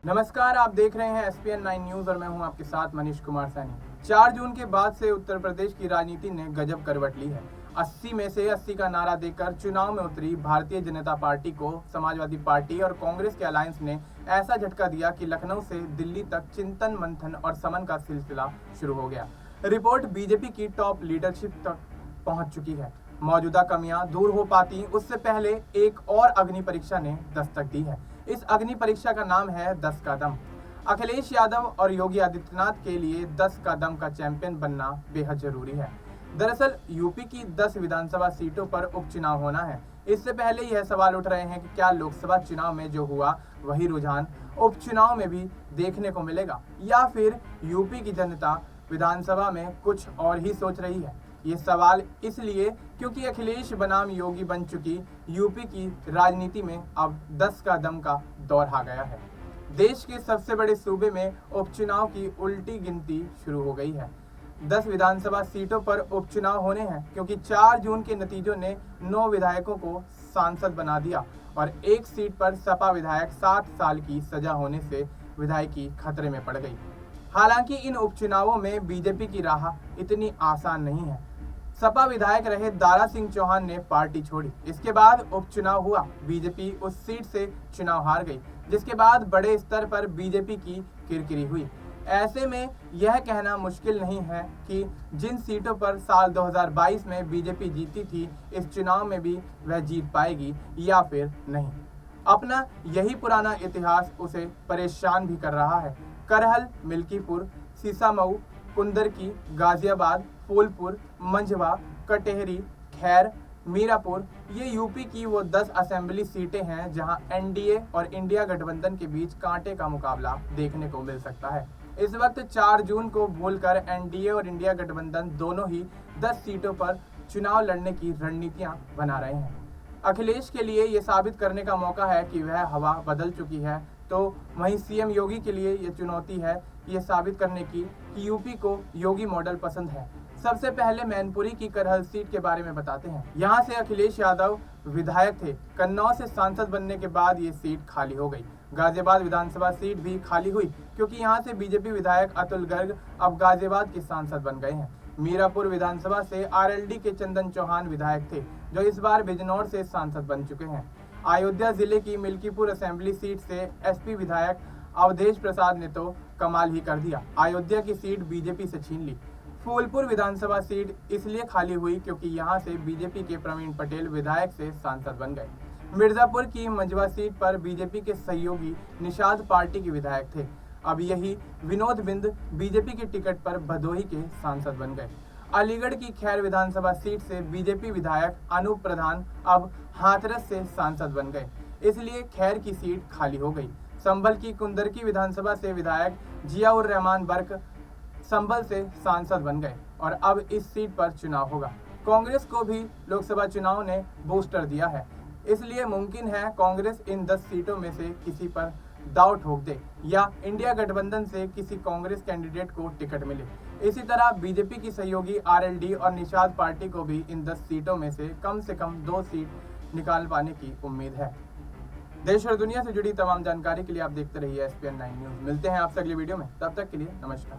नमस्कार, आप देख रहे हैं SPN 9 न्यूज और मैं हूं आपके साथ मनीष कुमार सैनी। 4 जून के बाद से उत्तर प्रदेश की राजनीति ने गजब करवट ली है। 80 में से 80 का नारा देकर चुनाव में उतरी भारतीय जनता पार्टी को समाजवादी पार्टी और कांग्रेस के अलायंस ने ऐसा झटका दिया कि लखनऊ से दिल्ली तक चिंतन मंथन और समन का सिलसिला शुरू हो गया। रिपोर्ट बीजेपी की टॉप लीडरशिप तक पहुंच चुकी है। मौजूदा कमियां दूर हो पाती उससे पहले एक और अग्नि परीक्षा ने दस्तक दी है। इस अग्नि परीक्षा का नाम है 10 का दम। अखिलेश यादव और योगी आदित्यनाथ के लिए 10 का दम का चैंपियन बनना बेहद जरूरी है। दरअसल यूपी की 10 विधानसभा सीटों पर उपचुनाव होना है। इससे पहले यह सवाल उठ रहे हैं कि क्या लोकसभा चुनाव में जो हुआ वही रुझान उपचुनाव में भी देखने को मिलेगा, या फिर यूपी की जनता विधानसभा में कुछ और ही सोच रही है। ये सवाल इसलिए क्योंकि अखिलेश बनाम योगी बन चुकी यूपी की राजनीति में अब 10 का दम का दौर आ गया है। देश के सबसे बड़े सूबे में उपचुनाव की उल्टी गिनती शुरू हो गई है। 10 विधानसभा सीटों पर उपचुनाव होने हैं क्योंकि 4 जून के नतीजों ने 9 विधायकों को सांसद बना दिया और एक सीट पर सपा विधायक 7 साल की सजा होने से विधायकी खतरे में पड़ गई। हालांकि इन उपचुनावों में बीजेपी की राह इतनी आसान नहीं है। सपा विधायक रहे दारा सिंह चौहान ने पार्टी छोड़ी। इसके बाद उपचुनाव हुआ, बीजेपी उस सीट से चुनाव हार गई, जिसके बाद बड़े स्तर पर बीजेपी की किरकिरी हुई। ऐसे में यह कहना मुश्किल नहीं है कि जिन सीटों पर साल 2022 में बीजेपी जीती थी, इस चुनाव में भी वह जीत पाएगी या फिर नहीं। अपना यही पुराना इतिहास उसे परेशान भी कर रहा है। करहल, मिल्कीपुर, सीसामऊ, कुंदरकी, गाजियाबाद, फूलपुर, मंझवा, कटेहरी, खैर, मीरापुर, ये यूपी की वो 10 असेंबली सीटें हैं जहां एनडीए और इंडिया गठबंधन के बीच कांटे का मुकाबला देखने को मिल सकता है। इस वक्त 4 जून को भूलकर एनडीए और इंडिया गठबंधन दोनों ही 10 सीटों पर चुनाव लड़ने की रणनीतियां बना रहे हैं। अखिलेश के लिए ये साबित करने का मौका है कि वह हवा बदल चुकी है, तो वहीं सीएम योगी के लिए ये चुनौती है ये साबित करने की कि यूपी को योगी मॉडल पसंद है। सबसे पहले मैनपुरी की करहल सीट के बारे में बताते हैं। यहाँ से अखिलेश यादव विधायक थे। कन्नौज से सांसद बनने के बाद ये सीट खाली हो गई। गाजियाबाद विधानसभा सीट भी खाली हुई क्योंकि यहाँ से बीजेपी विधायक अतुल गर्ग अब गाजियाबाद के सांसद बन गए हैं। मीरापुर विधानसभा से आरएलडी के चंदन चौहान विधायक थे, जो इस बार बिजनौर से सांसद बन चुके हैं। अयोध्या जिले की मिल्कीपुर असेंबली सीट से एसपी विधायक अवधेश प्रसाद ने तो कमाल ही कर दिया, अयोध्या की सीट बीजेपी से छीन ली। फूलपुर विधानसभा सीट इसलिए खाली हुई क्योंकि यहां से बीजेपी के प्रवीण पटेल विधायक से सांसद बन गए। मिर्जापुर की मंझवा सीट पर बीजेपी के सहयोगी निषाद पार्टी के विधायक थे। अब यही विनोद बिंद बीजेपी की टिकट पर भदोही के सांसद बन गए। अलीगढ़ की खैर विधानसभा सीट से बीजेपी विधायक अनूप प्रधान अब हाथरस से सांसद बन गए, इसलिए खैर की सीट खाली हो गई। संभल की कुंदरकी विधानसभा से विधायक जियाउर रहमान बर्क संभल से सांसद बन गए और अब इस सीट पर चुनाव होगा। कांग्रेस को भी लोकसभा चुनाव ने बूस्टर दिया है, इसलिए मुमकिन है कांग्रेस इन 10 सीटों में से किसी पर दांव ठोक दे या इंडिया गठबंधन से किसी कांग्रेस कैंडिडेट को टिकट मिले। इसी तरह बीजेपी की सहयोगी आरएलडी और निषाद पार्टी को भी इन 10 सीटों में से कम 2 सीट निकाल पाने की उम्मीद है। देश और दुनिया से जुड़ी तमाम जानकारी के लिए आप देखते रहिए SPN 9 न्यूज। मिलते हैं आपसे अगली वीडियो में, तब तक के लिए नमस्कार।